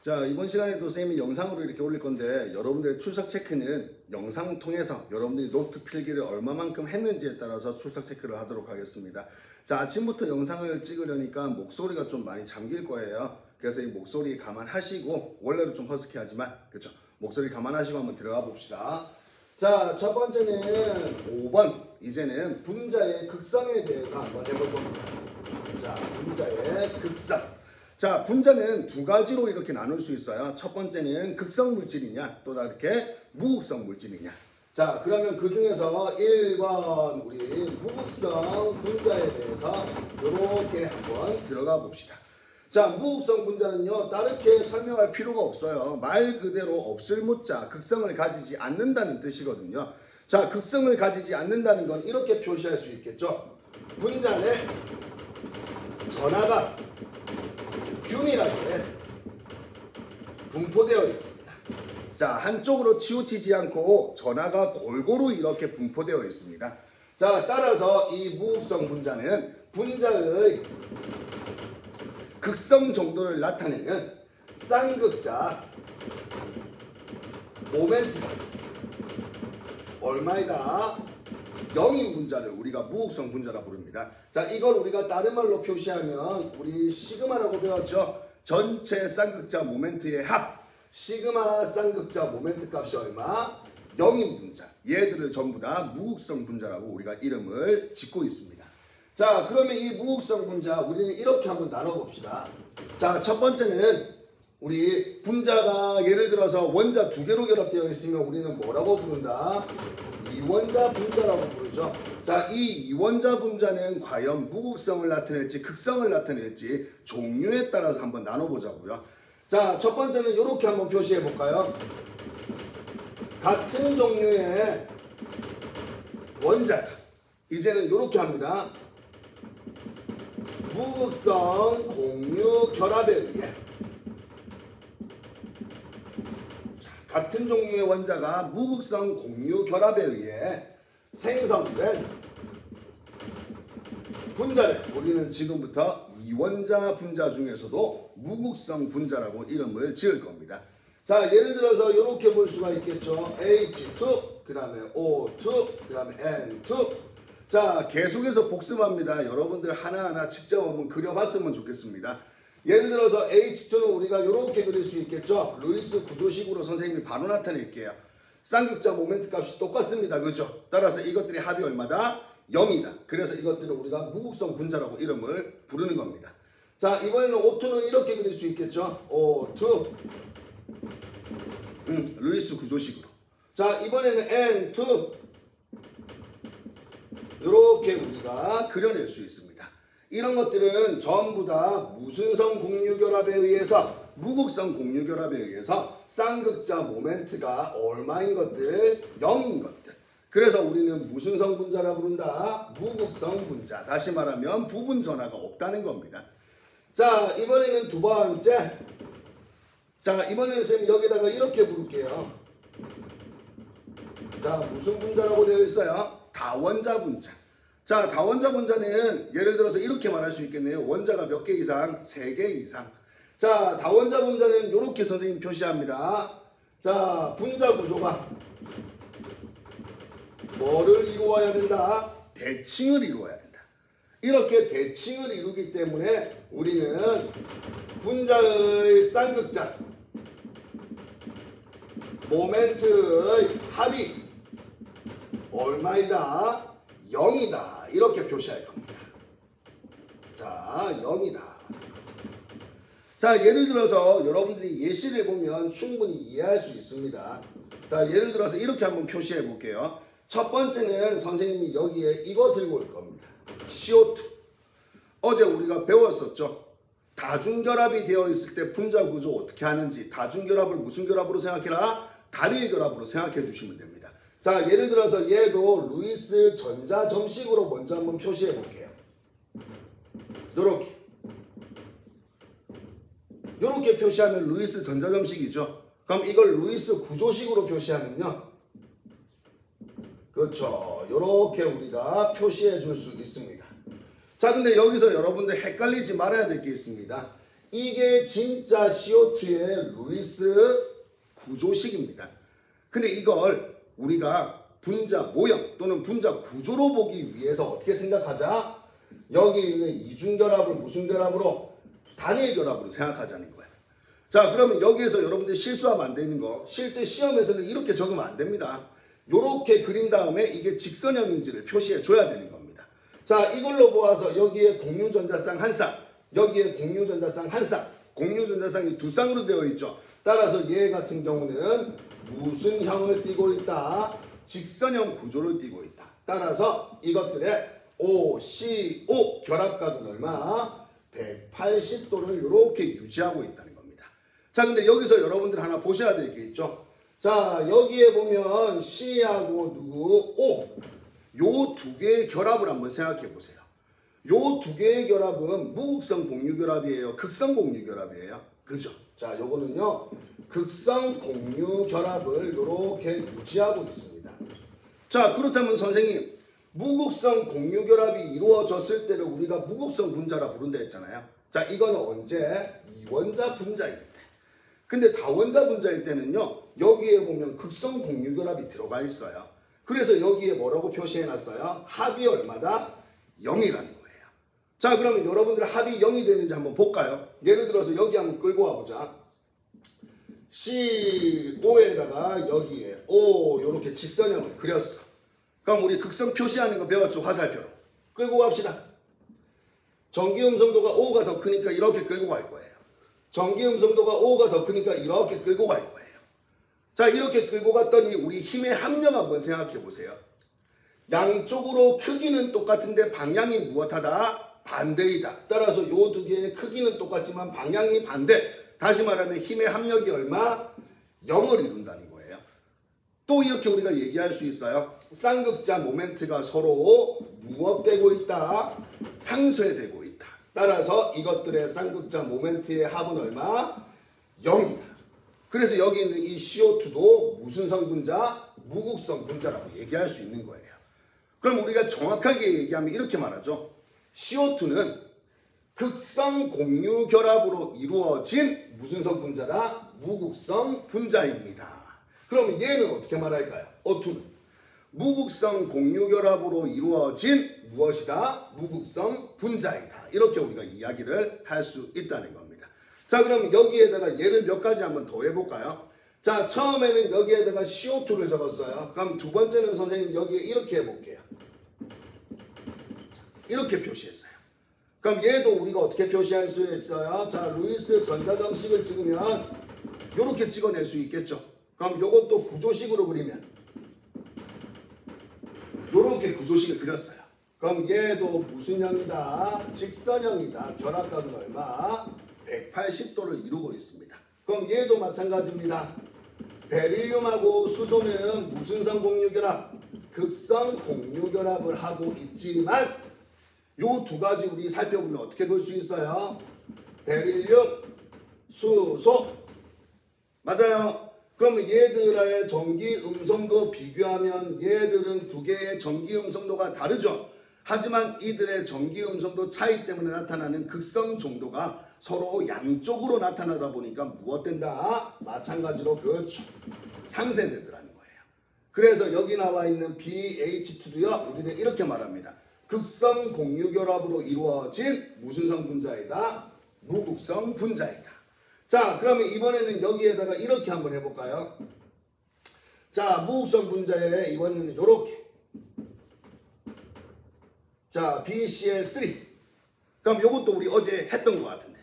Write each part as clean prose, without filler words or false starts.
자, 이번 시간에도 선생님이 영상으로 이렇게 올릴 건데 여러분들의 출석 체크는 영상 통해서 여러분들이 노트 필기를 얼마만큼 했는지에 따라서 출석 체크를 하도록 하겠습니다. 자, 아침부터 영상을 찍으려니까 목소리가 좀 많이 잠길 거예요. 그래서 이 목소리 감안하시고, 원래는 좀 허스키하지만 그쵸, 목소리 감안하시고 한번 들어가 봅시다. 자, 첫 번째는 5번. 이제는 분자의 극성에 대해서 한번 해볼 겁니다. 자, 분자의 극성. 자, 분자는 두 가지로 이렇게 나눌 수 있어요. 첫 번째는 극성 물질이냐, 또 다르게 무극성 물질이냐. 자, 그러면 그 중에서 1번 우리 무극성 분자에 대해서 이렇게 한번 들어가 봅시다. 자, 무극성 분자는요, 다르게 설명할 필요가 없어요. 말 그대로 없을 무자, 극성을 가지지 않는다는 뜻이거든요. 자, 극성을 가지지 않는다는 건 이렇게 표시할 수 있겠죠. 분자 내 전하가 균일하게 분포되어 있습니다. 자, 한쪽으로 치우치지 않고 전하가 골고루 이렇게 분포되어 있습니다. 자, 따라서 이 무극성 분자는 분자의 극성 정도를 나타내는 쌍극자 모멘트가 얼마이다? 0인 분자를 우리가 무극성 분자라 부릅니다. 자, 이걸 우리가 다른 말로 표시하면 우리 시그마라고 배웠죠. 전체 쌍극자 모멘트의 합. 시그마 쌍극자 모멘트 값이 얼마? 0인 분자. 얘들을 전부 다 무극성 분자라고 우리가 이름을 짓고 있습니다. 자, 그러면 이 무극성 분자 우리는 이렇게 한번 나눠봅시다. 자, 첫 번째는 우리 분자가 예를 들어서 원자 두 개로 결합되어 있으면 우리는 뭐라고 부른다? 이원자 분자라고 부르죠. 자, 이 이원자 분자는 과연 무극성을 나타낼지 극성을 나타낼지 종류에 따라서 한번 나눠보자고요. 자, 첫 번째는 이렇게 한번 표시해 볼까요? 같은 종류의 원자가 이제는 이렇게 합니다. 무극성 공유 결합에 의해 같은 종류의 원자가 무극성 공유 결합에 의해 생성된 분자를 우리는 지금부터 이원자 분자 중에서도 무극성 분자라고 이름을 지을 겁니다. 자, 예를 들어서 이렇게 볼 수가 있겠죠. H2, 그 다음에 O2, 그 다음에 N2. 자, 계속해서 복습합니다. 여러분들 하나하나 직접 한번 그려봤으면 좋겠습니다. 예를 들어서 H2는 우리가 이렇게 그릴 수 있겠죠. 루이스 구조식으로 선생님이 바로 나타낼게요. 쌍극자 모멘트 값이 똑같습니다. 그죠? 따라서 이것들의 합이 얼마다? 0이다. 그래서 이것들을 우리가 무극성 분자라고 이름을 부르는 겁니다. 자, 이번에는 O2는 이렇게 그릴 수 있겠죠. O2 루이스 구조식으로. 자, 이번에는 N2 이렇게 우리가 그려낼 수 있습니다. 이런 것들은 전부 다 무순성 공유결합에 의해서 무극성 공유결합에 의해서 쌍극자 모멘트가 얼마인 것들? 0인 것들. 그래서 우리는 무순성 분자라 부른다. 무극성 분자. 다시 말하면 부분 전하가 없다는 겁니다. 자, 이번에는 두 번째. 자, 이번에는 선생님 여기다가 이렇게 부를게요. 자, 무슨 분자라고 되어 있어요? 다원자 분자. 자, 다원자 분자는 예를 들어서 이렇게 말할 수 있겠네요. 원자가 몇 개 이상? 3개 이상. 자, 다원자 분자는 이렇게 선생님 표시합니다. 자, 분자 구조가 뭐를 이루어야 된다? 대칭을 이루어야 된다. 이렇게 대칭을 이루기 때문에 우리는 분자의 쌍극자 모멘트의 합이 얼마이다? 0이다. 이렇게 표시할 겁니다. 자, 0이다. 자, 예를 들어서 여러분들이 예시를 보면 충분히 이해할 수 있습니다. 자, 예를 들어서 이렇게 한번 표시해 볼게요. 첫 번째는 선생님이 여기에 이거 들고 올 겁니다. CO2. 어제 우리가 배웠었죠. 다중결합이 되어 있을 때 분자 구조 어떻게 하는지. 다중결합을 무슨 결합으로 생각해라? 단일 결합으로 생각해 주시면 됩니다. 자, 예를 들어서 얘도 루이스 전자 점식으로 먼저 한번 표시해 볼게요. 요렇게 표시하면 루이스 전자 점식이죠. 그럼 이걸 루이스 구조식으로 표시하면요. 그렇죠. 요렇게 우리가 표시해 줄 수 있습니다. 자, 근데 여기서 여러분들 헷갈리지 말아야 될 게 있습니다. 이게 진짜 CO2의 루이스 구조식입니다. 근데 이걸 우리가 분자 모형 또는 분자 구조로 보기 위해서 어떻게 생각하자? 여기 있는 이중결합을 무슨 결합으로? 단일 결합으로 생각하자는 거예요. 자, 그러면 여기에서 여러분들이 실수하면 안 되는 거, 실제 시험에서는 이렇게 적으면 안 됩니다. 요렇게 그린 다음에 이게 직선형인지를 표시해 줘야 되는 겁니다. 자, 이걸로 보아서 여기에 공유전자쌍 한 쌍, 여기에 공유전자쌍 한 쌍, 공유전자쌍이 두 쌍으로 되어 있죠. 따라서 얘 같은 경우는 무슨 형을 띠고 있다? 직선형 구조를 띠고 있다. 따라서 이것들의 OCO 결합각은 얼마? 180도를 이렇게 유지하고 있다는 겁니다. 자, 근데 여기서 여러분들 하나 보셔야 될 게 있죠. 자, 여기에 보면 C하고 누구? O. 요 두 개의 결합을 한번 생각해 보세요. 요 두 개의 결합은 무극성 공유결합이에요? 극성 공유결합이에요? 그죠? 자, 요거는요, 극성 공유결합을 이렇게 유지하고 있습니다. 자, 그렇다면 선생님, 무극성 공유결합이 이루어졌을 때를 우리가 무극성 분자라 부른다 했잖아요. 자, 이거는 언제? 이원자 분자일 때. 근데 다원자 분자일 때는요, 여기에 보면 극성 공유결합이 들어가 있어요. 그래서 여기에 뭐라고 표시해놨어요? 합이 얼마다? 0이라는 거예요. 자, 그러면 여러분들 합이 0이 되는지 한번 볼까요? 예를 들어서 여기 한번 끌고 와보자. CO에다가 여기에 O 요렇게 직선형을 그렸어. 그럼 우리 극성 표시하는 거 배웠죠? 화살표로. 끌고 갑시다. 전기음성도가 O가 더 크니까 이렇게 끌고 갈 거예요. 전기음성도가 O가 더 크니까 이렇게 끌고 갈 거예요. 자, 이렇게 끌고 갔더니 우리 힘의 합력 한번 생각해 보세요. 양쪽으로 크기는 똑같은데 방향이 무엇하다? 반대이다. 따라서 요 두 개의 크기는 똑같지만 방향이 반대. 다시 말하면 힘의 합력이 얼마? 0을 이룬다는 거예요. 또 이렇게 우리가 얘기할 수 있어요. 쌍극자 모멘트가 서로 무엇되고 있다? 상쇄되고 있다. 따라서 이것들의 쌍극자 모멘트의 합은 얼마? 0이다. 그래서 여기 있는 이 CO2도 무슨 성분자? 무극성 분자라고 얘기할 수 있는 거예요. 그럼 우리가 정확하게 얘기하면 이렇게 말하죠. CO2는 극성 공유 결합으로 이루어진 무슨 성분자다? 무극성 분자입니다. 그럼 얘는 어떻게 말할까요? O2는 무극성 공유 결합으로 이루어진 무엇이다? 무극성 분자이다. 이렇게 우리가 이야기를 할 수 있다는 겁니다. 자, 그럼 여기에다가 얘를 몇 가지 한번 더 해볼까요? 자, 처음에는 여기에다가 CO2를 적었어요. 그럼 두 번째는 선생님 여기에 이렇게 해볼게요. 이렇게 표시했어요. 그럼 얘도 우리가 어떻게 표시할 수 있어요? 자, 루이스 전자점식을 찍으면 이렇게 찍어낼 수 있겠죠. 그럼 이것도 구조식으로 그리면 이렇게 구조식을 그렸어요. 그럼 얘도 무슨 형이다? 직선형이다. 결합각은 얼마? 180도를 이루고 있습니다. 그럼 얘도 마찬가지입니다. 베릴륨하고 수소는 무슨 성 공유결합? 극성 공유결합을 하고 있지만 요 두 가지 우리 살펴보면 어떻게 볼 수 있어요? 베릴륨, 수소. 맞아요. 그러면 얘들의 전기 음성도 비교하면 얘들은 두 개의 전기 음성도가 다르죠. 하지만 이들의 전기 음성도 차이 때문에 나타나는 극성 정도가 서로 양쪽으로 나타나다 보니까 무엇 된다? 마찬가지로 그렇죠. 상쇄되더라는 거예요. 그래서 여기 나와 있는 BH2도요. 우리는 이렇게 말합니다. 극성 공유결합으로 이루어진 무슨 성분자이다? 무극성 분자이다. 자, 그러면 이번에는 여기에다가 이렇게 한번 해볼까요? 자, 무극성 분자에 이번에는 이렇게. 자, BCl3. 그럼 이것도 우리 어제 했던 것 같은데.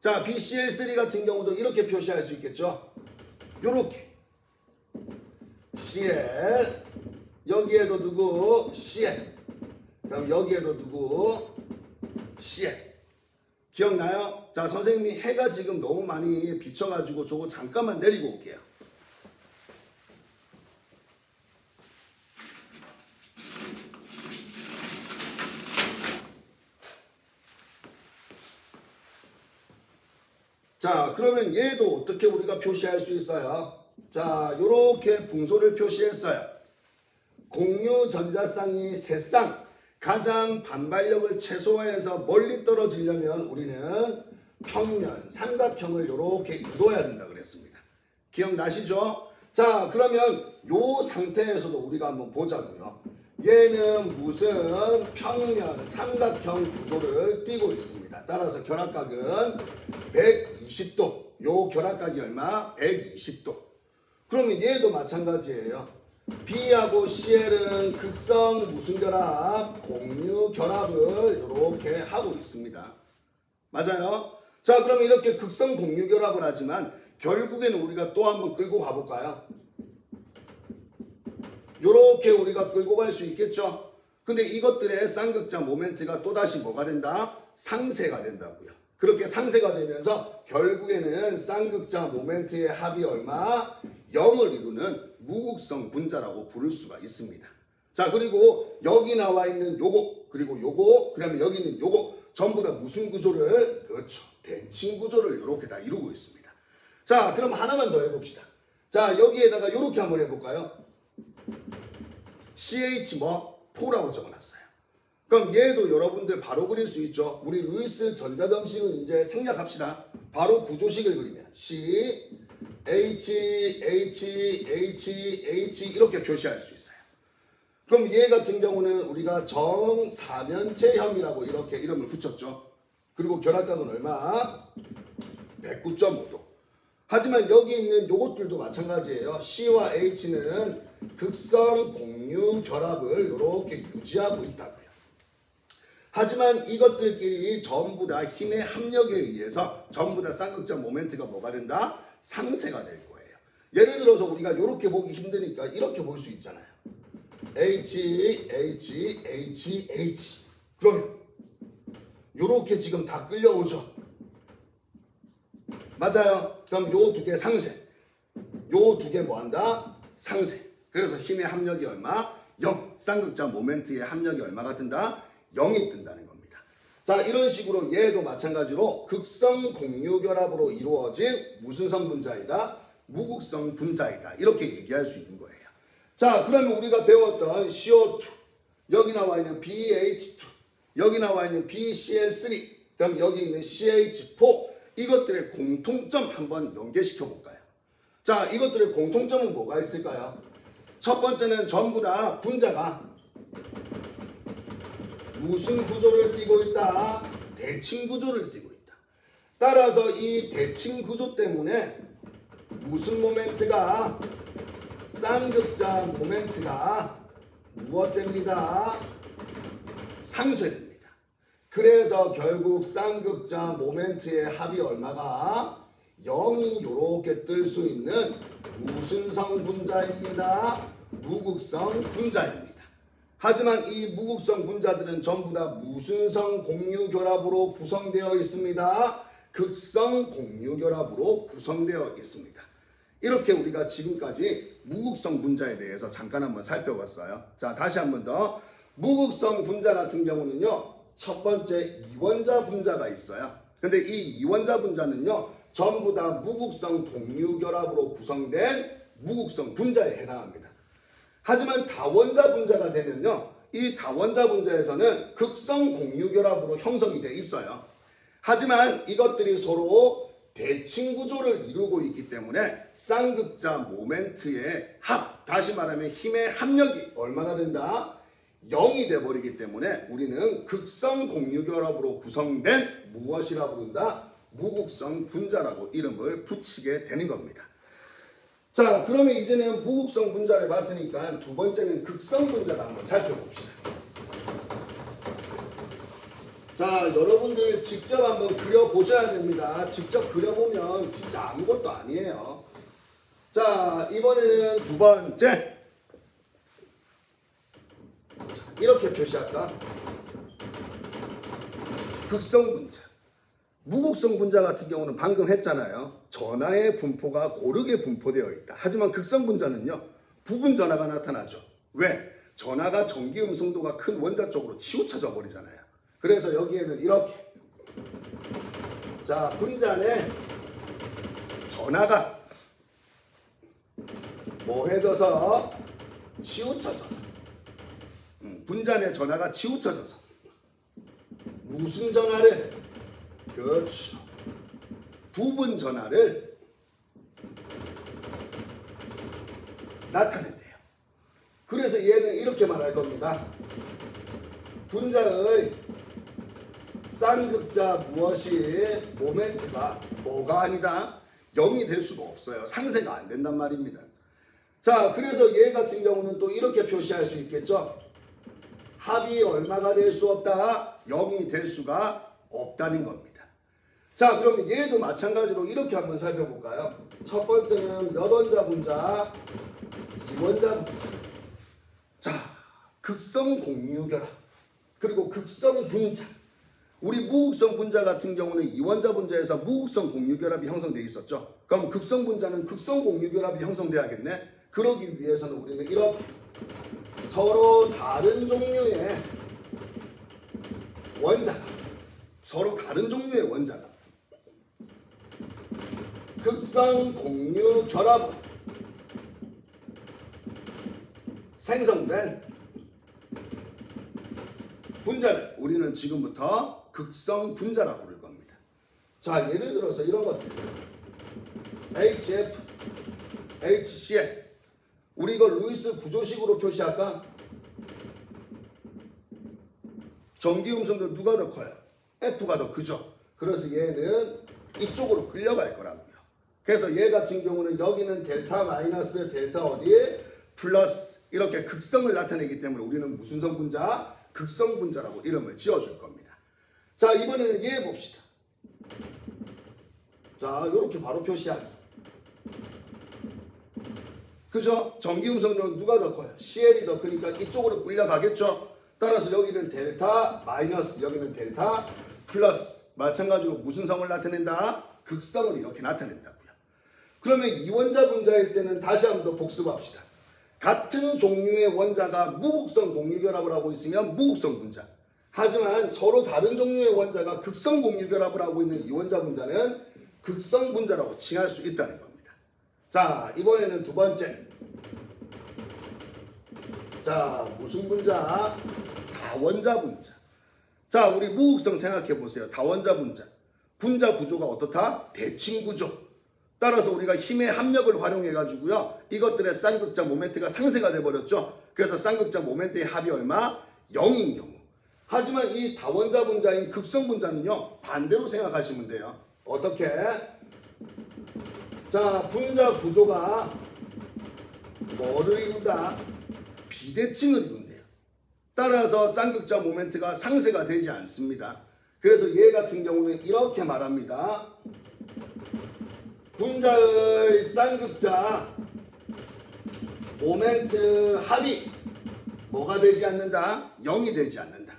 자, BCl3 같은 경우도 이렇게 표시할 수 있겠죠? 요렇게. Cl. 여기에도 누구? Cl. 그럼 여기에도 누구? Cl. 기억나요? 자, 선생님이 해가 지금 너무 많이 비쳐가지고 저거 잠깐만 내리고 올게요. 자, 그러면 얘도 어떻게 우리가 표시할 수 있어요? 자, 요렇게 분소를 표시했어요. 공유 전자쌍이 세 쌍. 가장 반발력을 최소화해서 멀리 떨어지려면 우리는 평면, 삼각형을 이렇게 이뤄야 된다 그랬습니다. 기억나시죠? 자, 그러면 요 상태에서도 우리가 한번 보자고요. 얘는 무슨 평면, 삼각형 구조를 띠고 있습니다. 따라서 결합각은 120도. 요 결합각이 얼마? 120도. 그러면 얘도 마찬가지예요. B하고 CL은 극성 무슨 결합? 공유 결합을 이렇게 하고 있습니다. 맞아요? 자, 그러면 이렇게 극성 공유 결합을 하지만 결국에는 우리가 또 한번 끌고 가볼까요? 요렇게 우리가 끌고 갈 수 있겠죠? 근데 이것들의 쌍극자 모멘트가 또다시 뭐가 된다? 상쇄가 된다고요. 그렇게 상쇄가 되면서 결국에는 쌍극자 모멘트의 합이 얼마? 0을 이루는 무극성 분자라고 부를 수가 있습니다. 자, 그리고 여기 나와 있는 요거, 그리고 요거, 그다음에 여기 있는 요거 전부 다 무슨 구조를? 그렇죠. 대칭 구조를 이렇게 다 이루고 있습니다. 자, 그럼 하나만 더 해봅시다. 자, 여기에다가 이렇게 한번 해볼까요? CH 뭐? 4라고 적어놨어요. 그럼 얘도 여러분들 바로 그릴 수 있죠. 우리 루이스 전자점식은 이제 생략합시다. 바로 구조식을 그리면 C, H, H, H, H 이렇게 표시할 수 있어요. 그럼 얘 같은 경우는 우리가 정사면체형이라고 이렇게 이름을 붙였죠. 그리고 결합각은 얼마? 109.5도. 하지만 여기 있는 요것들도 마찬가지예요. C와 H는 극성 공유 결합을 이렇게 유지하고 있다고요. 하지만 이것들끼리 전부 다 힘의 합력에 의해서 전부 다 쌍극자 모멘트가 뭐가 된다? 상쇄가 될 거예요. 예를 들어서 우리가 이렇게 보기 힘드니까 이렇게 볼 수 있잖아요. H, H, H, H. 그러면 이렇게 지금 다 끌려오죠. 맞아요. 그럼 요 두 개 상쇄. 요 두 개 뭐한다? 상쇄. 그래서 힘의 합력이 얼마? 0. 쌍극자 모멘트의 합력이 얼마가 든다? 0이 뜬다는 겁니다. 자, 이런 식으로 얘도 마찬가지로 극성 공유 결합으로 이루어진 무슨 성분자이다? 무극성 분자이다. 이렇게 얘기할 수 있는 거예요. 자, 그러면 우리가 배웠던 CO2, 여기 나와 있는 BH2, 여기 나와 있는 BCl3, 그럼 여기 있는 CH4, 이것들의 공통점 한번 연계시켜 볼까요? 자, 이것들의 공통점은 뭐가 있을까요? 첫 번째는 전부 다 분자가 무슨 구조를 띠고 있다? 대칭 구조를 띠고 있다. 따라서 이 대칭 구조 때문에 무슨 모멘트가? 쌍극자 모멘트가 무엇됩니다? 상쇄됩니다. 그래서 결국 쌍극자 모멘트의 합이 얼마가? 0이 이렇게 뜰 수 있는 무슨 성 분자입니다? 무극성 분자입니다. 하지만 이 무극성 분자들은 전부 다 무슨 성 공유 결합으로 구성되어 있습니다? 극성 공유 결합으로 구성되어 있습니다. 이렇게 우리가 지금까지 무극성 분자에 대해서 잠깐 한번 살펴봤어요. 자, 다시 한번 더. 무극성 분자 같은 경우는요, 첫 번째 이원자 분자가 있어요. 근데 이 이원자 분자는요, 전부 다 무극성 공유 결합으로 구성된 무극성 분자에 해당합니다. 하지만 다원자 분자가 되면요, 이 다원자 분자에서는 극성 공유 결합으로 형성이 돼 있어요. 하지만 이것들이 서로 대칭 구조를 이루고 있기 때문에 쌍극자 모멘트의 합, 다시 말하면 힘의 합력이 얼마가 된다? 0이 돼버리기 때문에 우리는 극성 공유 결합으로 구성된 무엇이라 부른다? 무극성 분자라고 이름을 붙이게 되는 겁니다. 자, 그러면 이제는 무극성 분자를 봤으니까 두 번째는 극성 분자를 한번 살펴봅시다. 자, 여러분들 직접 한번 그려보셔야 됩니다. 직접 그려보면 진짜 아무것도 아니에요. 자, 이번에는 두 번째. 이렇게 표시할까? 극성 분자. 무극성 분자 같은 경우는 방금 했잖아요. 전하의 분포가 고르게 분포되어 있다. 하지만 극성 분자는요, 부분 전하가 나타나죠. 왜? 전하가 전기 음성도가 큰 원자 쪽으로 치우쳐져 버리잖아요. 그래서 여기에는 이렇게, 자, 분자 내 전하가 뭐해져서? 치우쳐져서. 분자 내 전하가 치우쳐져서. 무슨 전하를? 그렇죠. 부분 전하를 나타낸대요. 그래서 얘는 이렇게 말할 겁니다. 분자의 쌍극자 무엇이 모멘트가 뭐가 아니다? 0이 될 수가 없어요. 상쇄가 안 된단 말입니다. 자, 그래서 얘 같은 경우는 또 이렇게 표시할 수 있겠죠. 합이 얼마가 될 수 없다? 0이 될 수가 없다는 겁니다. 자, 그럼 얘도 마찬가지로 이렇게 한번 살펴볼까요? 첫 번째는 몇 원자 분자? 2원자 분자. 자, 극성 공유결합 그리고 극성 분자. 우리 무극성 분자 같은 경우는 2원자 분자에서 무극성 공유결합이 형성되어 있었죠. 그럼 극성 분자는 극성 공유결합이 형성돼야겠네. 그러기 위해서는 우리는 이렇게 서로 다른 종류의 원자가 극성 공유 결합 생성된 분자를 우리는 지금부터 극성 분자라고 부를 겁니다. 자, 예를 들어서 이런 것들 HF, HCl 우리 이거 루이스 구조식으로 표시할까? 전기음성도 누가 더 커요? F가 더 크죠. 그래서 얘는 이쪽으로 끌려갈 거라고요. 그래서 얘 같은 경우는 여기는 델타 마이너스 델타 어디? 플러스 이렇게 극성을 나타내기 때문에 우리는 무슨 성분자? 극성 분자라고 이름을 지어줄 겁니다. 자, 이번에는 얘 봅시다. 자, 이렇게 바로 표시하기. 그죠? 전기음성은 누가 더 커요? CL이 더 크니까 이쪽으로 끌려가겠죠? 따라서 여기는 델타 마이너스, 여기는 델타 플러스. 마찬가지로 무슨 성을 나타낸다? 극성을 이렇게 나타낸다고요. 그러면 이원자 분자일 때는 다시 한번 더 복습합시다. 같은 종류의 원자가 무극성 공유결합을 하고 있으면 무극성 분자. 하지만 서로 다른 종류의 원자가 극성 공유결합을 하고 있는 이원자 분자는 극성 분자라고 칭할 수 있다는 겁니다. 자, 이번에는 두 번째. 자, 무슨 분자? 다원자 분자. 자, 우리 무극성 생각해 보세요. 다원자 분자. 분자 구조가 어떻다? 대칭 구조. 따라서 우리가 힘의 합력을 활용해 가지고요. 이것들의 쌍극자 모멘트가 상쇄가 돼 버렸죠. 그래서 쌍극자 모멘트의 합이 얼마? 0인 경우. 하지만 이 다원자 분자인 극성 분자는요. 반대로 생각하시면 돼요. 어떻게? 자, 분자 구조가 뭐를 이룬다? 비대칭을 이룬대요. 따라서 쌍극자 모멘트가 상쇄가 되지 않습니다. 그래서 얘 같은 경우는 이렇게 말합니다. 분자의 쌍극자 모멘트 합이 뭐가 되지 않는다? 0이 되지 않는다.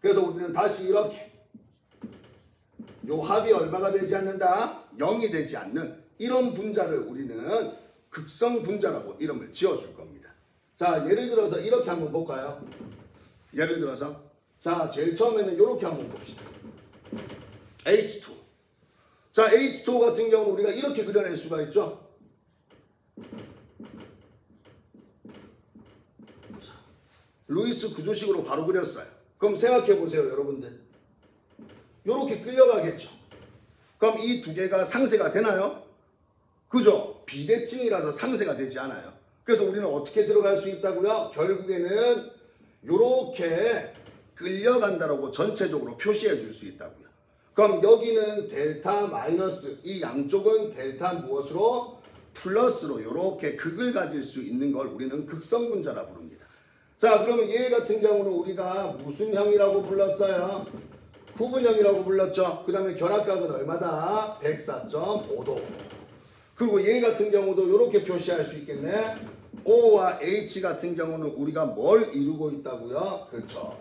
그래서 우리는 다시 이렇게 요 합이 얼마가 되지 않는다? 0이 되지 않는 이런 분자를 우리는 극성 분자라고 이름을 지어줄 겁니다. 자, 예를 들어서 이렇게 한번 볼까요? 예를 들어서 자, 제일 처음에는 이렇게 한번 봅시다. H2. 자, H2O 같은 경우는 우리가 이렇게 그려낼 수가 있죠. 루이스 구조식으로 바로 그렸어요. 그럼 생각해 보세요, 여러분들. 이렇게 끌려가겠죠. 그럼 이 두 개가 상쇄가 되나요? 그죠? 비대칭이라서 상쇄가 되지 않아요. 그래서 우리는 어떻게 들어갈 수 있다고요? 결국에는 이렇게 끌려간다라고 전체적으로 표시해 줄 수 있다고요. 그럼 여기는 델타 마이너스, 이 양쪽은 델타 무엇으로? 플러스로 이렇게 극을 가질 수 있는 걸 우리는 극성분자라 부릅니다. 자, 그러면 얘 같은 경우는 우리가 무슨 형이라고 불렀어요? 구분형이라고 불렀죠. 그 다음에 결합각은 얼마다? 104.5도. 그리고 얘 같은 경우도 이렇게 표시할 수 있겠네. O와 H 같은 경우는 우리가 뭘 이루고 있다고요? 그렇죠.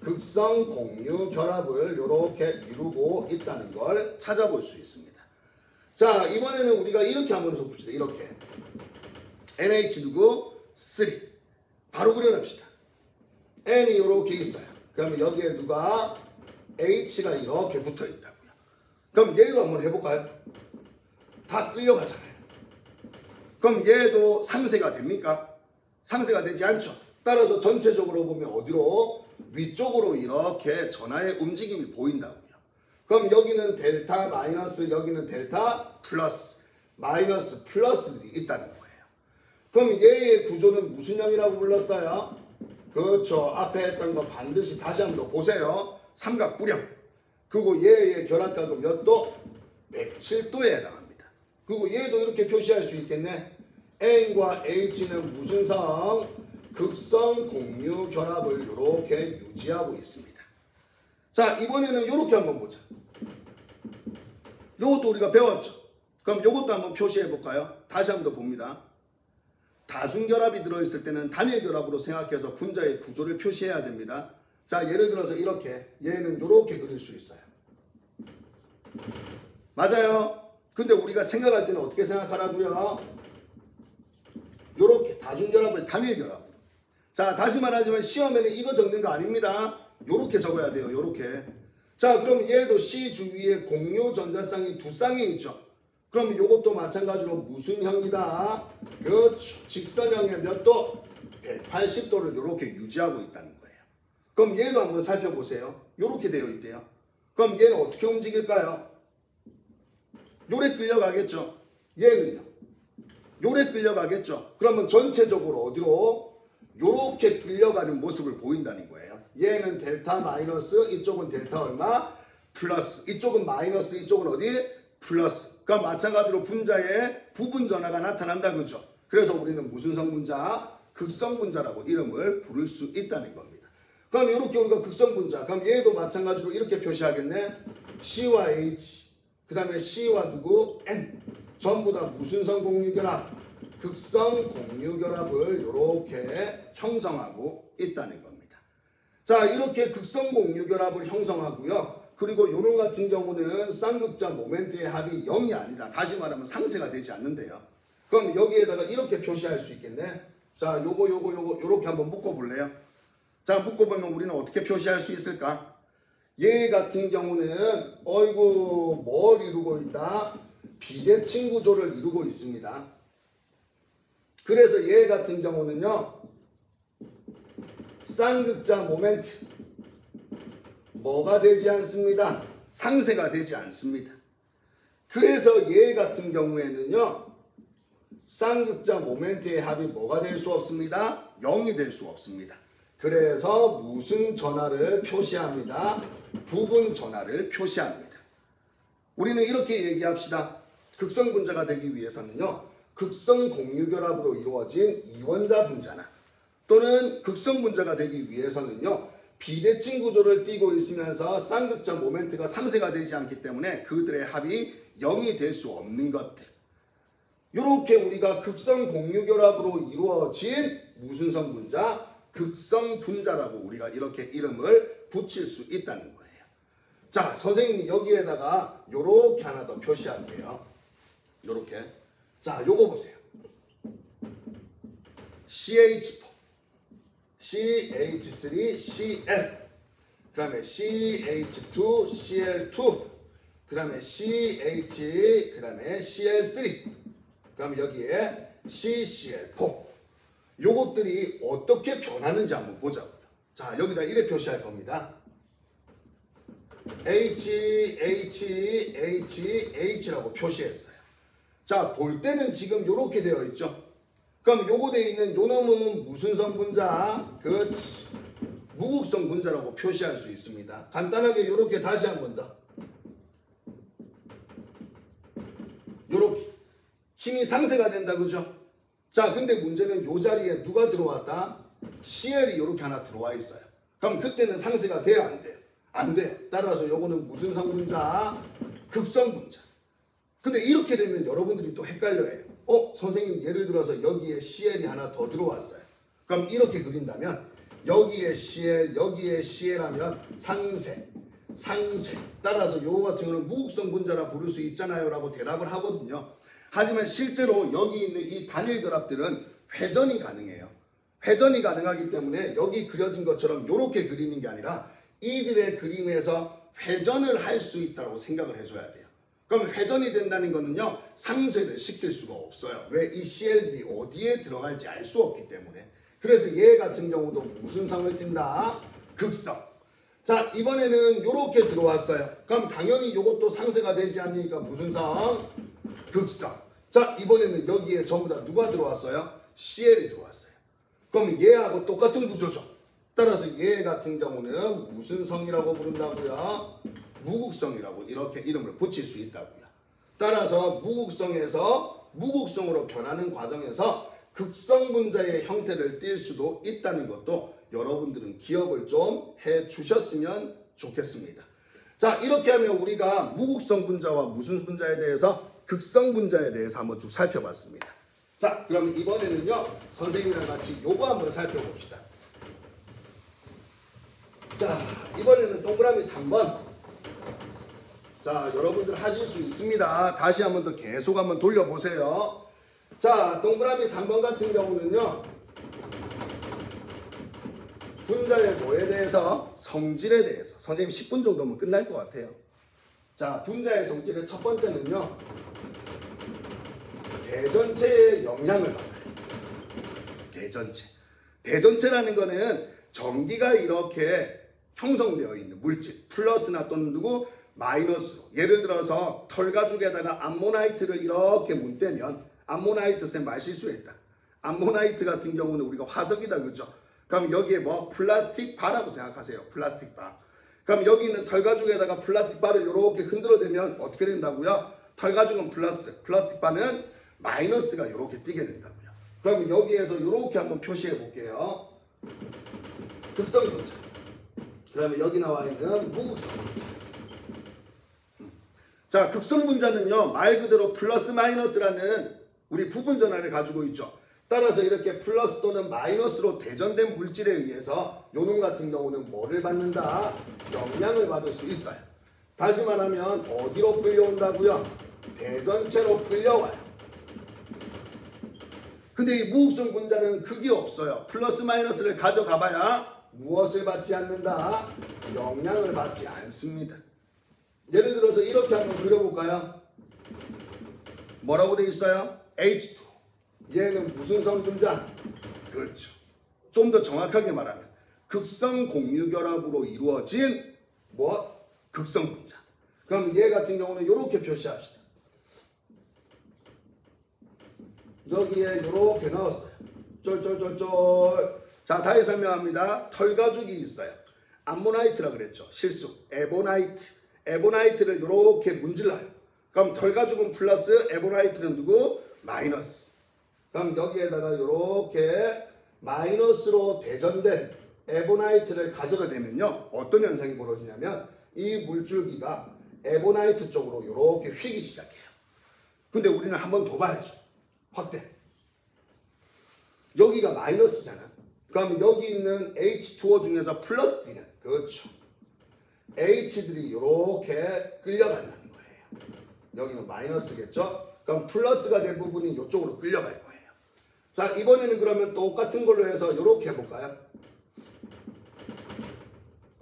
극성 공유 결합을 이렇게 이루고 있다는 걸 찾아볼 수 있습니다. 자, 이번에는 우리가 이렇게 한번 해봅시다. 이렇게 NH 누구? 3. 바로 그려냅시다. N이 이렇게 있어요. 그러면 여기에 누가? H가 이렇게 붙어 있다고요. 그럼 얘도 한번 해볼까요? 다 끌려가잖아요. 그럼 얘도 상쇄가 됩니까? 상쇄가 되지 않죠. 따라서 전체적으로 보면 어디로? 위쪽으로 이렇게 전하의 움직임이 보인다고요. 그럼 여기는 델타 마이너스, 여기는 델타 플러스, 마이너스 플러스들이 있다는 거예요. 그럼 얘의 구조는 무슨 형이라고 불렀어요? 그렇죠. 앞에 했던 거 반드시 다시 한번 더 보세요. 삼각뿔형. 그리고 얘의 결합각은 몇 도? 107도에 해당합니다. 그리고 얘도 이렇게 표시할 수 있겠네. N과 H는 무슨 성? 극성 공유 결합을 이렇게 유지하고 있습니다. 자, 이번에는 이렇게 한번 보자. 요것도 우리가 배웠죠. 그럼 요것도 한번 표시해 볼까요? 다시 한번 더 봅니다. 다중결합이 들어있을 때는 단일결합으로 생각해서 분자의 구조를 표시해야 됩니다. 자, 예를 들어서 이렇게, 얘는 이렇게 그릴 수 있어요. 맞아요? 근데 우리가 생각할 때는 어떻게 생각하라고요? 이렇게 다중결합을 단일결합으로. 자, 다시 말하지만 시험에는 이거 적는 거 아닙니다. 요렇게 적어야 돼요. 요렇게. 자, 그럼 얘도 C 주위에 공유 전자쌍이 두 쌍이 있죠. 그럼 요것도 마찬가지로 무슨 형이다? 그렇죠. 직선형의 몇 도? 180도를 이렇게 유지하고 있다는 거예요. 그럼 얘도 한번 살펴보세요. 이렇게 되어 있대요. 그럼 얘는 어떻게 움직일까요? 요래 끌려가겠죠. 얘는요. 요래 끌려가겠죠. 그러면 전체적으로 어디로? 요렇게 끌려가는 모습을 보인다는 거예요. 얘는 델타 마이너스, 이쪽은 델타 얼마? 플러스. 이쪽은 마이너스, 이쪽은 어디? 플러스. 그러니까 마찬가지로 분자의 부분 전하가 나타난다, 그죠? 그래서 우리는 무슨 성분자? 극성분자라고 이름을 부를 수 있다는 겁니다. 그럼 이렇게 우리가 극성분자, 그럼 얘도 마찬가지로 이렇게 표시하겠네. C와 H, 그 다음에 C와 누구? N. 전부 다 무슨 성 공유결합? 극성 공유결합을 이렇게 형성하고 있다는 겁니다. 자, 이렇게 극성 공유결합을 형성하고요. 그리고 요런 같은 경우는 쌍극자 모멘트의 합이 0이 아니다. 다시 말하면 상쇄가 되지 않는데요. 그럼 여기에다가 이렇게 표시할 수 있겠네. 자, 요거 요렇게 한번 묶어볼래요? 자, 묶어보면 우리는 어떻게 표시할 수 있을까? 얘 같은 경우는 어이구 뭘 이루고 있다? 비대칭 구조를 이루고 있습니다. 그래서 얘 같은 경우는요. 쌍극자 모멘트 뭐가 되지 않습니다. 상쇄가 되지 않습니다. 그래서 얘 같은 경우에는요. 쌍극자 모멘트의 합이 뭐가 될 수 없습니다. 0이 될 수 없습니다. 그래서 무슨 전하를 표시합니다. 부분 전하를 표시합니다. 우리는 이렇게 얘기합시다. 극성분자가 되기 위해서는요. 극성 공유결합으로 이루어진 이원자 분자나 또는 극성분자가 되기 위해서는요. 비대칭 구조를 띠고 있으면서 쌍극자 모멘트가 상쇄가 되지 않기 때문에 그들의 합이 0이 될 수 없는 것들. 이렇게 우리가 극성 공유결합으로 이루어진 무슨 성분자? 극성분자라고 우리가 이렇게 이름을 붙일 수 있다는 거예요. 자, 선생님이 여기에다가 요렇게 하나 더 표시할게요. 요렇게. 자, 요거 보세요. CH4, CH3, Cl, 그 다음에 CH2, Cl2, 그 다음에 CH, 그 다음에 Cl3, 그 다음에 여기에 CCl4. 요것들이 어떻게 변하는지 한번 보자고요. 자, 여기다 이래 표시할 겁니다. H, H, H, H라고 표시했어요. 자, 볼 때는 지금 요렇게 되어 있죠. 그럼 요거 되어 있는 요 놈은 무슨 성분자? 그렇지. 무극성 분자라고 표시할 수 있습니다. 간단하게 요렇게 다시 한 번 더. 요렇게. 힘이 상쇄가 된다, 그죠? 자, 근데 문제는 요 자리에 누가 들어왔다? CL이 요렇게 하나 들어와 있어요. 그럼 그때는 상쇄가 돼야 안 돼요? 안 돼요. 따라서 요거는 무슨 성분자? 극성분자. 근데 이렇게 되면 여러분들이 또 헷갈려해요. 선생님 예를 들어서 여기에 CL이 하나 더 들어왔어요. 그럼 이렇게 그린다면 여기에 CL, 여기에 CL 하면 상쇄. 따라서 요거 같은 경우는 무극성 분자라 부를 수 있잖아요 라고 대답을 하거든요. 하지만 실제로 여기 있는 이 단일 결합들은 회전이 가능해요. 회전이 가능하기 때문에 여기 그려진 것처럼 이렇게 그리는 게 아니라 이들의 그림에서 회전을 할 수 있다고 생각을 해줘야 돼요. 그럼 회전이 된다는 거는요. 상쇄를 시킬 수가 없어요. 왜? 이 CL들이 어디에 들어갈지 알 수 없기 때문에. 그래서 얘 같은 경우도 무슨 성을 띈다? 극성. 자, 이번에는 요렇게 들어왔어요. 그럼 당연히 요것도 상쇄가 되지 않으니까 무슨 성? 극성. 자, 이번에는 여기에 전부 다 누가 들어왔어요? CL이 들어왔어요. 그럼 얘하고 똑같은 구조죠. 따라서 얘 같은 경우는 무슨 성이라고 부른다고요? 무극성이라고 이렇게 이름을 붙일 수 있다고요. 따라서 무극성에서 무극성으로 변하는 과정에서 극성 분자의 형태를 띌 수도 있다는 것도 여러분들은 기억을 좀 해주셨으면 좋겠습니다. 자, 이렇게 하면 우리가 무극성 분자와 무슨 분자에 대해서 극성 분자에 대해서 한번 쭉 살펴봤습니다. 자, 그럼 이번에는요 선생님이랑 같이 요거 한번 살펴봅시다. 자, 이번에는 동그라미 3번. 자, 여러분들 하실 수 있습니다. 다시 한번 더 계속 한번 돌려보세요. 자, 동그라미 3번 같은 경우는요 분자의 뭐에 대해서? 성질에 대해서. 선생님 10분 정도면 끝날 것 같아요. 자, 분자의 성질의 첫 번째는요 대전체의 영향을 받아요. 대전체. 대전체라는 거는 전기가 이렇게 형성되어 있는 물질 플러스나 또는 누구 마이너스로, 예를 들어서 털가죽에다가 암모나이트를 이렇게 문대면 암모나이트 쌤 말실수했다. 암모나이트 같은 경우는 우리가 화석이다, 그죠? 그럼 여기에 뭐 플라스틱 바라고 생각하세요. 플라스틱 바. 그럼 여기 있는 털가죽에다가 플라스틱 바를 이렇게 흔들어대면 어떻게 된다고요? 털가죽은 플러스, 플라스틱 바는 마이너스가 이렇게 띄게 된다고요. 그럼 여기에서 이렇게 한번 표시해 볼게요. 극성 분자. 그러면 여기 나와 있는 무극성 분자. 자, 극성 분자는요 말 그대로 플러스 마이너스라는 우리 부분 전화를 가지고 있죠. 따라서 이렇게 플러스 또는 마이너스로 대전된 물질에 의해서 요놈 같은 경우는 뭐를 받는다? 영향을 받을 수 있어요. 다시 말하면 어디로 끌려온다고요? 대전체로 끌려와요. 근데 이 무극성 분자는 극이 없어요. 플러스 마이너스를 가져가봐야 무엇을 받지 않는다? 영향을 받지 않습니다. 예를 들어서 이렇게 한번 그려볼까요? 뭐라고 돼 있어요? H2. 얘는 무슨 성 분자? 그렇죠. 좀 더 정확하게 말하면 극성 공유 결합으로 이루어진 뭐? 극성 분자. 그럼 얘 같은 경우는 이렇게 표시합시다. 여기에 이렇게 넣었어요. 쫄쫄쫄쫄. 자, 다시 설명합니다. 털가죽이 있어요. 암모나이트라 그랬죠. 실수. 에보나이트. 에보나이트를 이렇게 문질러요. 그럼 털가죽은 플러스, 에보나이트는 누구? 마이너스. 그럼 여기에다가 이렇게 마이너스로 대전된 에보나이트를 가져다 대면요 어떤 현상이 벌어지냐면 이 물줄기가 에보나이트 쪽으로 이렇게 휘기 시작해요. 근데 우리는 한 번 더 봐야죠. 확대. 여기가 마이너스잖아. 그럼 여기 있는 H2O 중에서 플러스 D는 그렇죠. H들이 이렇게 끌려간다는 거예요. 여기는 마이너스겠죠. 그럼 플러스가 된 부분이 이쪽으로 끌려갈 거예요. 자, 이번에는 그러면 똑같은 걸로 해서 이렇게 해볼까요?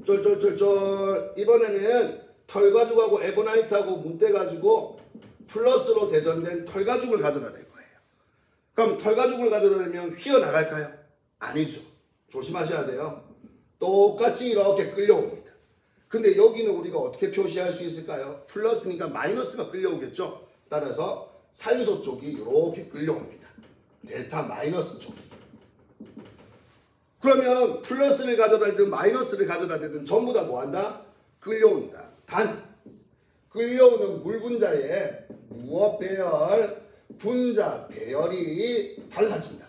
쫄쫄쫄쫄. 이번에는 털가죽하고 에보나이트하고 문대가지고 플러스로 대전된 털가죽을 가져다 댈 거예요. 그럼 털가죽을 가져다 대면 휘어나갈까요? 아니죠. 조심하셔야 돼요. 똑같이 이렇게 끌려옵니다. 근데 여기는 우리가 어떻게 표시할 수 있을까요? 플러스니까 마이너스가 끌려오겠죠. 따라서 산소 쪽이 이렇게 끌려옵니다. 델타 마이너스 쪽. 그러면 플러스를 가져다 대든 마이너스를 가져다 대든 전부 다 뭐한다? 끌려온다. 단 끌려오는 물 분자의 무엇 배열? 분자 배열이 달라진다고요.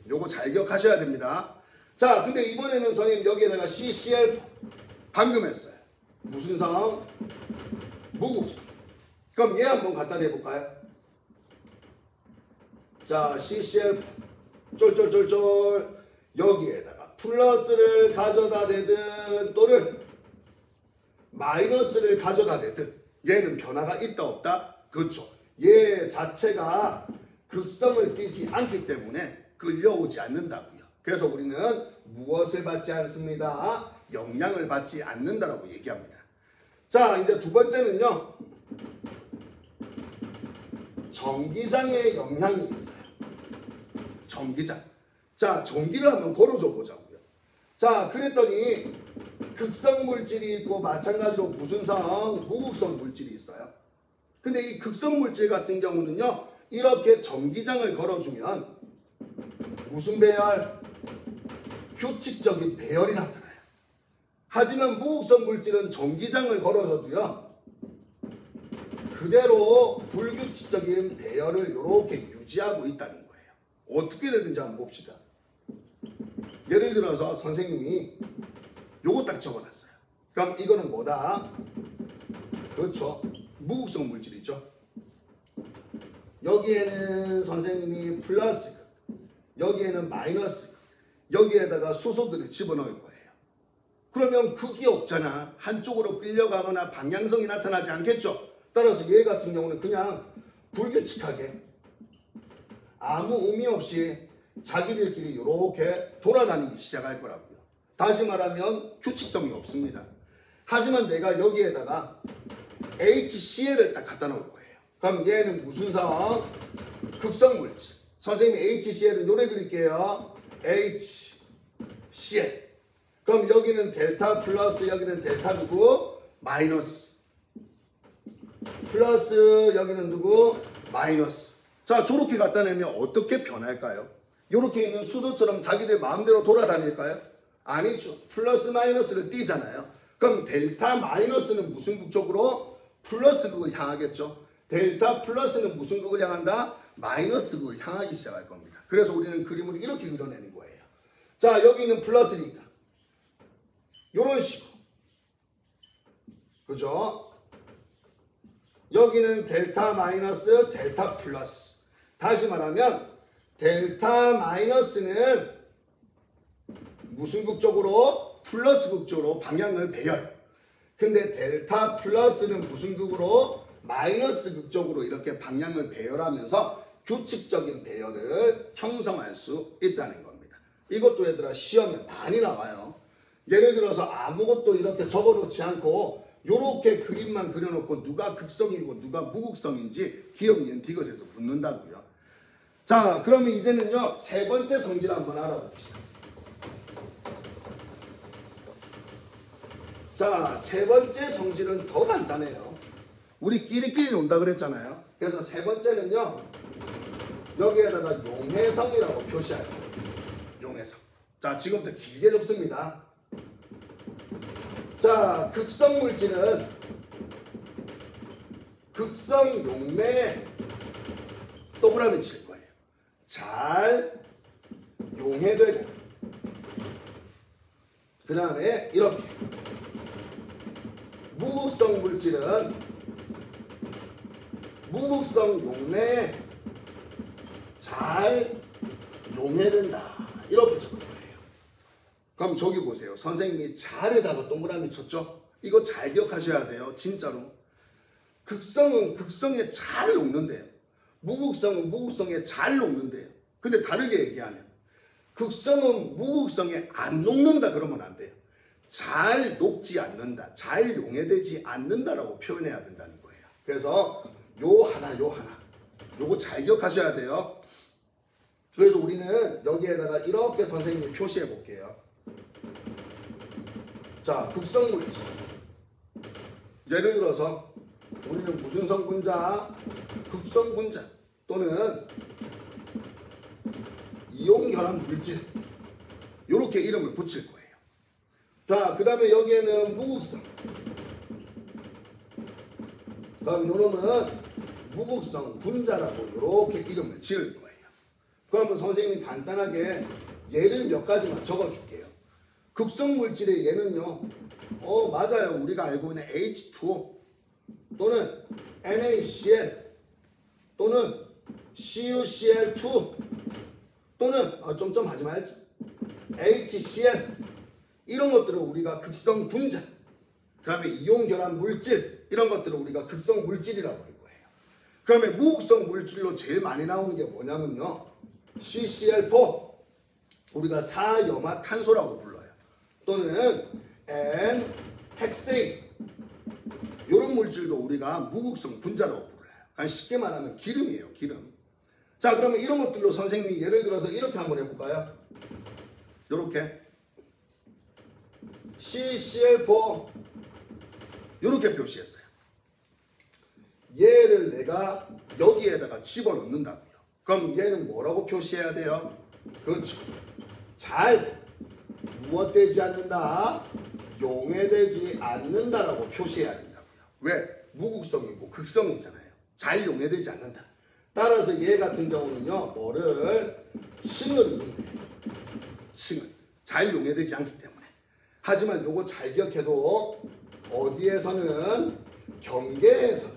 요거 잘 기억하셔야 됩니다. 자, 근데 이번에는 선생님 여기에다가 CCl4 방금 했어요. 무슨 성? 무극성. 그럼 얘 한번 갖다 대볼까요? 자, CCl4 쫄쫄쫄쫄. 여기에다가 플러스를 가져다 대든 또는 마이너스를 가져다 대든 얘는 변화가 있다 없다? 그렇죠. 얘 자체가 극성을 띠지 않기 때문에 끌려오지 않는다고요. 그래서 우리는 무엇을 받지 않습니다. 영향을 받지 않는다라고 얘기합니다. 자, 이제 두 번째는요. 전기장의 영향이 있어요. 전기장. 자, 전기를 한번 걸어줘 보자고요. 자, 그랬더니 극성 물질이 있고 마찬가지로 무슨 성? 무극성 물질이 있어요. 근데 이 극성 물질 같은 경우는요. 이렇게 전기장을 걸어주면 무슨 배열? 규칙적인 배열이 나타나요. 하지만 무극성 물질은 전기장을 걸어줘도요. 그대로 불규칙적인 배열을 이렇게 유지하고 있다는 거예요. 어떻게 되는지 한번 봅시다. 예를 들어서 선생님이 요거 딱 적어놨어요. 그럼 이거는 뭐다? 그렇죠. 무극성 물질이죠. 여기에는 선생님이 플러스, 여기에는 마이너스, 여기에다가 수소들을 집어넣을 거예요. 그러면 극이 없잖아. 한쪽으로 끌려가거나 방향성이 나타나지 않겠죠. 따라서 얘 같은 경우는 그냥 불규칙하게 아무 의미 없이 자기들끼리 이렇게 돌아다니기 시작할 거라고요. 다시 말하면 규칙성이 없습니다. 하지만 내가 여기에다가 HCl을 딱 갖다 놓을 거예요. 그럼 얘는 무슨 성? 극성 물질. 선생님이 HCl은 요래 그릴게요. HCl. 그럼 여기는 델타 플러스, 여기는 델타 누구? 마이너스. 플러스, 여기는 누구? 마이너스. 자, 저렇게 갖다 내면 어떻게 변할까요? 요렇게 있는 수소처럼 자기들 마음대로 돌아다닐까요? 아니죠. 플러스 마이너스를 띄잖아요. 그럼 델타 마이너스는 무슨 극 쪽으로? 플러스 극을 향하겠죠. 델타 플러스는 무슨 극을 향한다? 마이너스 극을 향하기 시작할 겁니다. 그래서 우리는 그림을 이렇게 그려내는 거예요. 자, 여기는 플러스니까 요런 식으로. 그죠? 여기는 델타 마이너스, 델타 플러스. 다시 말하면 델타 마이너스는 무슨 극 쪽으로? 플러스 극 쪽으로 방향을 배열. 근데 델타 플러스는 무슨 극으로? 마이너스 극 쪽으로 이렇게 방향을 배열하면서 규칙적인 배열을 형성할 수 있다는 겁니다. 이것도 얘들아 시험에 많이 나와요. 예를 들어서 아무것도 이렇게 적어놓지 않고 요렇게 그림만 그려놓고 누가 극성이고 누가 무극성인지 기억, 니은, 디귿에서 묻는다고요. 자, 그러면 이제는요 세 번째 성질 한번 알아봅시다. 자, 세 번째 성질은 더 간단해요. 우리 끼리끼리 논다 그랬잖아요. 그래서 세 번째는요 여기에다가 용해성이라고 표시할 거예요. 용해성. 자, 지금부터 길게 적습니다. 자, 극성 물질은 극성 용매에 동그라미 칠 거예요. 잘 용해되고 그 다음에 이렇게 무극성 물질은 무극성 용매에 잘 용해된다. 이렇게 적을 거예요. 그럼 저기 보세요. 선생님이 잘에다가 동그라미 쳤죠? 이거 잘 기억하셔야 돼요. 진짜로. 극성은 극성에 잘 녹는데요. 무극성은 무극성에 잘 녹는데요. 근데 다르게 얘기하면 극성은 무극성에 안 녹는다 그러면 안 돼요. 잘 녹지 않는다. 잘 용해되지 않는다라고 표현해야 된다는 거예요. 그래서 요 하나 요거 잘 기억하셔야 돼요. 그래서 우리는 여기에다가 이렇게 선생님이 표시해 볼게요. 자, 극성 물질. 예를 들어서 우리는 무슨 성분자? 극성 분자 또는 이온 결합 물질. 이렇게 이름을 붙일 거예요. 자, 그 다음에 여기에는 무극성. 그럼 요놈은 무극성 분자라고 이렇게 이름을 지을 거예요. 그러면 선생님이 간단하게 예를 몇 가지만 적어줄게요. 극성 물질의 예는요. 맞아요. 우리가 알고 있는 H2O 또는 NaCl 또는 CuCl2 또는 좀 하지 말지. HCl 이런 것들을 우리가 극성 분자. 그 다음에 이온 결합 물질 이런 것들을 우리가 극성 물질이라고 할 거예요. 그러면 무극성 물질로 제일 많이 나오는 게 뭐냐면요. CCl4 우리가 사염화탄소라고 불러요. 또는 N-헥세인 이런 물질도 우리가 무극성 분자라고 불러요. 그러니까 쉽게 말하면 기름이에요. 기름. 자, 그러면 이런 것들로 선생님이 예를 들어서 이렇게 한번 해볼까요? 이렇게 CCl4 이렇게 표시했어요. 얘를 내가 여기에다가 집어넣는다고요. 그럼 얘는 뭐라고 표시해야 돼요? 그렇죠. 잘 무엇되지 않는다? 용해되지 않는다라고 표시해야 된다고요. 왜? 무극성이고 극성이잖아요. 잘 용해되지 않는다. 따라서 얘 같은 경우는요. 뭐를? 층을 이룬대. 층을. 잘 용해되지 않기 때문에. 하지만 요거 잘 기억해도 어디에서는? 경계에서는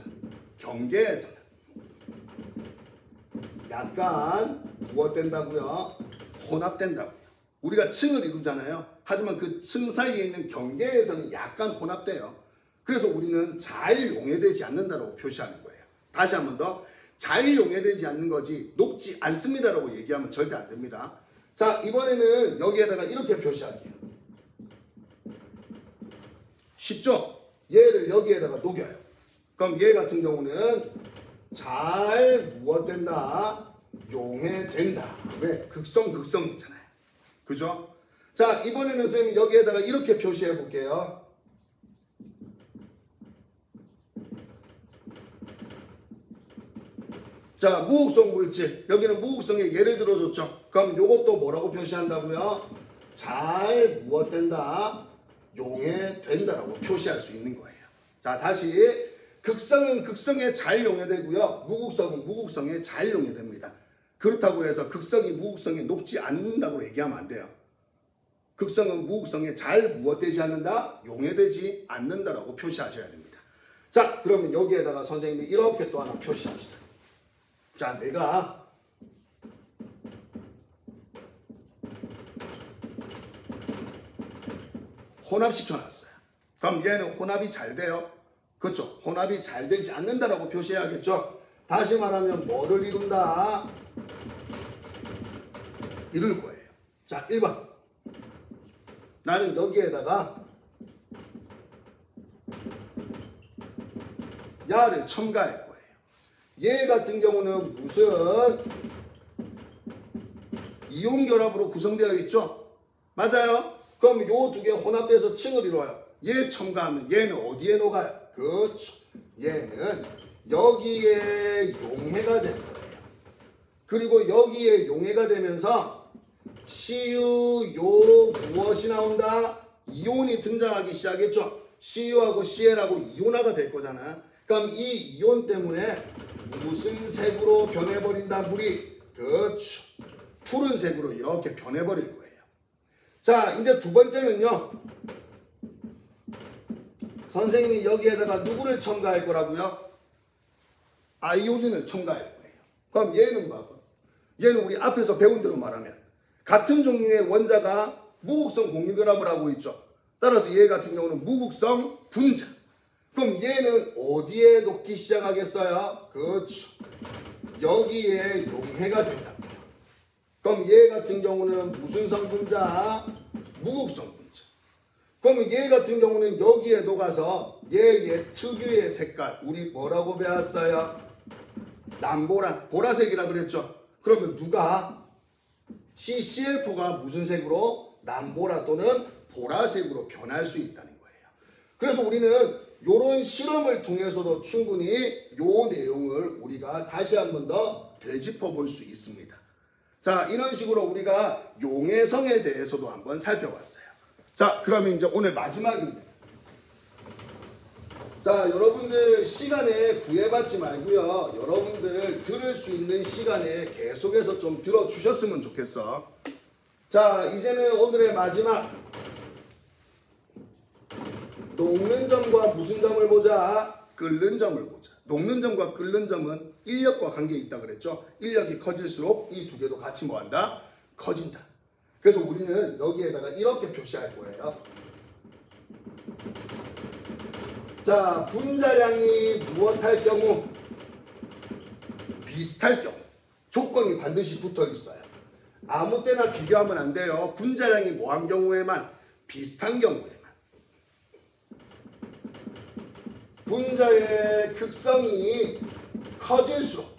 약간 무엇된다고요? 혼합된다고요. 우리가 층을 이루잖아요. 하지만 그 층 사이에 있는 경계에서는 약간 혼합돼요. 그래서 우리는 잘 용해되지 않는다라고 표시하는 거예요. 다시 한 번 더. 잘 용해되지 않는 거지 녹지 않습니다라고 얘기하면 절대 안 됩니다. 자, 이번에는 여기에다가 이렇게 표시할게요. 쉽죠? 얘를 여기에다가 녹여요. 그럼 얘 같은 경우는 잘 무엇된다? 용해된다. 왜? 극성이잖아요. 그죠? 자, 이번에는 선생님 여기에다가 이렇게 표시해 볼게요. 자, 무극성 물질. 여기는 무극성의 예를 들어줬죠. 그럼 요것도 뭐라고 표시한다고요? 잘 무엇된다? 용해된다라고 표시할 수 있는 거예요. 자, 다시 극성은 극성에 잘 용해되고요. 무극성은 무극성에 잘 용해됩니다. 그렇다고 해서 극성이 무극성에 녹지 않는다고 얘기하면 안 돼요. 극성은 무극성에 잘 무엇되지 않는다? 용해되지 않는다라고 표시하셔야 됩니다. 자, 그러면 여기에다가 선생님이 이렇게 또 하나 표시합시다. 자, 내가 혼합시켜놨어요. 그럼 얘는 혼합이 잘 돼요? 그렇죠. 혼합이 잘 되지 않는다라고 표시해야겠죠. 다시 말하면 뭐를 이룬다? 이룰 거예요. 자, 1번. 나는 여기에다가 야를 첨가할 거예요. 얘 같은 경우는 무슨 이온 결합으로 구성되어 있죠? 맞아요? 그럼 요 두 개 혼합돼서 층을 이루어요. 얘 첨가하면 얘는 어디에 녹아요? 그렇죠. 얘는 여기에 용해가 될 거예요. 그리고 여기에 용해가 되면서 CU 요 무엇이 나온다? 이온이 등장하기 시작했죠. CU하고 CL하고 이온화가 될 거잖아. 그럼 이 이온 때문에 무슨 색으로 변해버린다? 물이. 그렇죠. 푸른색으로 이렇게 변해버릴 거예요. 자, 이제 두 번째는요. 선생님이 여기에다가 누구를 첨가할 거라고요? 아이오딘을 첨가할 거예요. 그럼 얘는 뭐고? 얘는 우리 앞에서 배운 대로 말하면 같은 종류의 원자가 무극성 공유결합을 하고 있죠. 따라서 얘 같은 경우는 무극성 분자. 그럼 얘는 어디에 녹기 시작하겠어요? 그렇죠. 여기에 용해가 된다고요. 그럼 얘 같은 경우는 무슨 성분자? 무극성 분자. 그러면 얘 같은 경우는 여기에 녹아서 얘의 특유의 색깔 우리 뭐라고 배웠어요? 남보라, 보라색이라 그랬죠. 그러면 누가? CCl4가 무슨 색으로? 남보라 또는 보라색으로 변할 수 있다는 거예요. 그래서 우리는 이런 실험을 통해서도 충분히 이 내용을 우리가 다시 한 번 더 되짚어 볼 수 있습니다. 자, 이런 식으로 우리가 용해성에 대해서도 한번 살펴봤어요. 자, 그러면 이제 오늘 마지막입니다. 자, 여러분들 시간에 구애받지 말고요. 여러분들 들을 수 있는 시간에 계속해서 좀 들어주셨으면 좋겠어. 자, 이제는 오늘의 마지막. 녹는 점과 무슨 점을 보자? 끓는 점을 보자. 녹는 점과 끓는 점은 인력과 관계에 있다 그랬죠. 인력이 커질수록 이 두 개도 같이 뭐한다? 커진다. 그래서 우리는 여기에다가 이렇게 표시할 거예요. 자, 분자량이 무엇할 경우? 비슷할 경우. 조건이 반드시 붙어 있어요. 아무 때나 비교하면 안 돼요. 분자량이 뭐한 경우에만? 비슷한 경우에만. 분자의 극성이 커질수록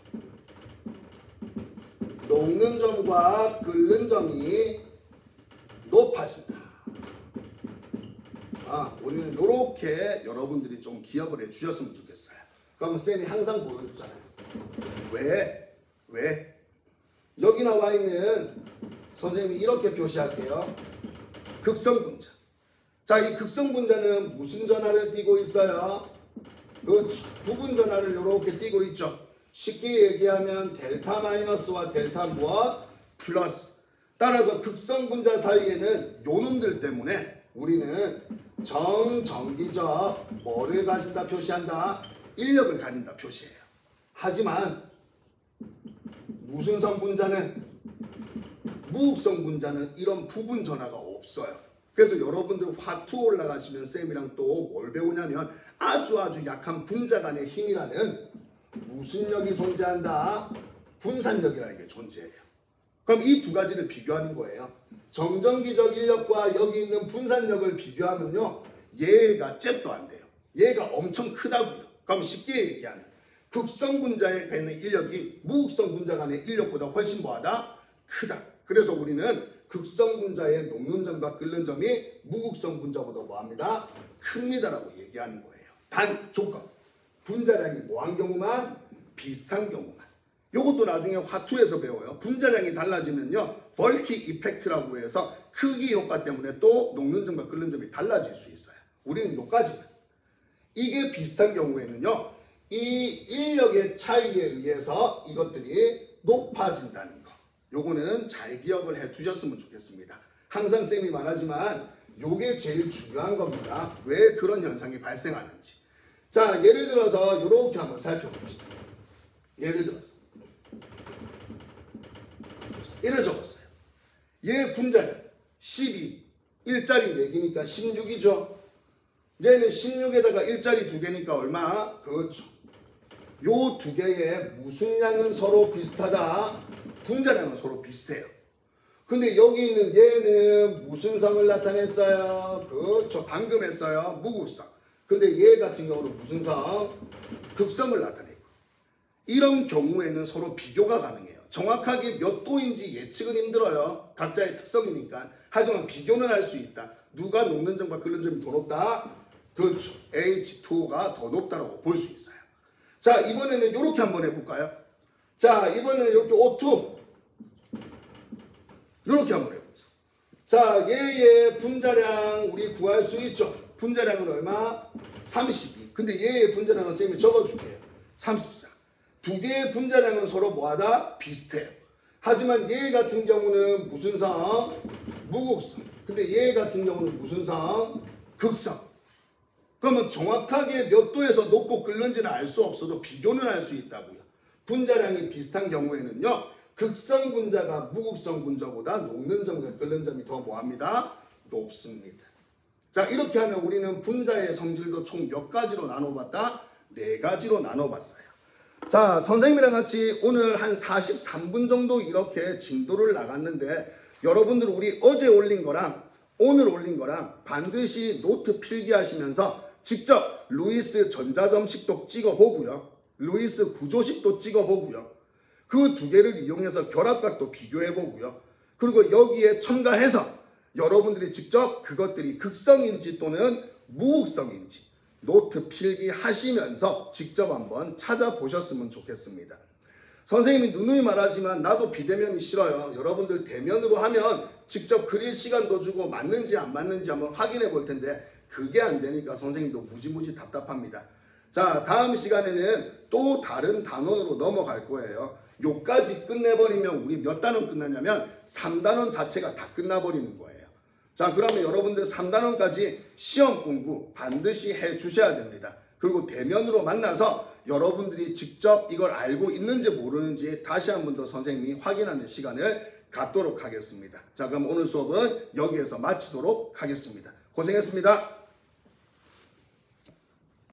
녹는 점과 끓는 점이 높아진다. 우리는 이렇게 여러분들이 좀 기억을 해 주셨으면 좋겠어요. 그럼 쌤이 항상 보여줬잖아요. 왜? 여기 나와 있는 선생님이 이렇게 표시할게요. 극성분자. 자, 이 극성분자는 무슨 전하를 띠고 있어요? 그 부분 전하를 이렇게 띠고 있죠. 쉽게 얘기하면 델타 마이너스와 델타 무엇? 플러스. 따라서 극성분자 사이에는 요놈들 때문에 우리는 정전기적 뭐를 가진다 표시한다? 인력을 가진다 표시해요. 하지만 무슨 성분자는? 무극성 분자는 이런 부분 전하가 없어요. 그래서 여러분들 화투 올라가시면 쌤이랑 또 뭘 배우냐면 아주 약한 분자 간의 힘이라는 무슨力이 존재한다? 분산력이라는 게 존재해요. 그럼 이 두 가지를 비교하는 거예요. 정전기적 인력과 여기 있는 분산력을 비교하면요. 얘가 잽도 안 돼요. 얘가 엄청 크다고요. 그럼 쉽게 얘기하면 극성 분자에 있는 인력이 무극성 분자 간의 인력보다 훨씬 뭐하다? 크다. 그래서 우리는 극성 분자의 녹는 점과 끓는 점이 무극성 분자보다 뭐합니다? 큽니다라고 얘기하는 거예요. 단 조건. 분자량이 뭐한 경우만? 비슷한 경우만. 요것도 나중에 화투에서 배워요. 분자량이 달라지면요. 벌키 이펙트라고 해서 크기 효과 때문에 또 녹는 점과 끓는 점이 달라질 수 있어요. 우리는 요까지만. 이게 비슷한 경우에는요. 이 인력의 차이에 의해서 이것들이 높아진다는 거. 요거는 잘 기억을 해 두셨으면 좋겠습니다. 항상 쌤이 말하지만 요게 제일 중요한 겁니다. 왜 그런 현상이 발생하는지. 자, 예를 들어서 요렇게 한번 살펴봅시다. 예를 들어서 이래 적었어요. 얘 분자량 12, 1짜리 4개니까 16이죠. 얘는 16에다가 1짜리 2개니까 얼마? 그렇죠. 요 두 개의 무슨 양은 서로 비슷하다? 분자량은 서로 비슷해요. 근데 여기 있는 얘는 무슨 성을 나타냈어요? 그렇죠. 방금 했어요. 무극성. 근데 얘 같은 경우는 무슨 성? 극성을 나타냈고. 이런 경우에는 서로 비교가 가능해요. 정확하게 몇 도인지 예측은 힘들어요. 각자의 특성이니까. 하지만 비교는 할 수 있다. 누가 녹는 점과 끓는 점이 더 높다? 그렇죠. H2O가 더 높다라고 볼 수 있어요. 자, 이번에는 이렇게 한번 해볼까요? 자, 이번에는 이렇게 O2. 이렇게 한번 해보죠. 자, 얘의 분자량 우리 구할 수 있죠. 분자량은 얼마? 32. 근데 얘의 분자량은 쌤이 적어줄게요. 34. 두 개의 분자량은 서로 뭐하다? 비슷해요. 하지만 얘 같은 경우는 무슨 성? 무극성. 근데 얘 같은 경우는 무슨 성? 극성. 그러면 정확하게 몇 도에서 녹고 끓는지는 알 수 없어도 비교는 할 수 있다고요. 분자량이 비슷한 경우에는요. 극성 분자가 무극성 분자보다 녹는 점과 끓는 점이 더 뭐합니다? 높습니다. 자, 이렇게 하면 우리는 분자의 성질도 총 몇 가지로 나눠봤다? 4가지로 나눠봤어요. 자, 선생님이랑 같이 오늘 한 43분 정도 이렇게 진도를 나갔는데 여러분들 우리 어제 올린 거랑 오늘 올린 거랑 반드시 노트 필기하시면서 직접 루이스 전자점식도 찍어보고요. 루이스 구조식도 찍어보고요. 그 두 개를 이용해서 결합각도 비교해보고요. 그리고 여기에 첨가해서 여러분들이 직접 그것들이 극성인지 또는 무극성인지 노트 필기하시면서 직접 한번 찾아보셨으면 좋겠습니다. 선생님이 누누이 말하지만 나도 비대면이 싫어요. 여러분들 대면으로 하면 직접 그릴 시간도 주고 맞는지 안 맞는지 한번 확인해 볼 텐데 그게 안 되니까 선생님도 무지무지 답답합니다. 자, 다음 시간에는 또 다른 단원으로 넘어갈 거예요. 요까지 끝내버리면 우리 몇 단원 끝나냐면 3단원 자체가 다 끝나버리는 거예요. 자, 그러면 여러분들 3단원까지 시험 공부 반드시 해 주셔야 됩니다. 그리고 대면으로 만나서 여러분들이 직접 이걸 알고 있는지 모르는지 다시 한 번 더 선생님이 확인하는 시간을 갖도록 하겠습니다. 자, 그럼 오늘 수업은 여기에서 마치도록 하겠습니다. 고생했습니다.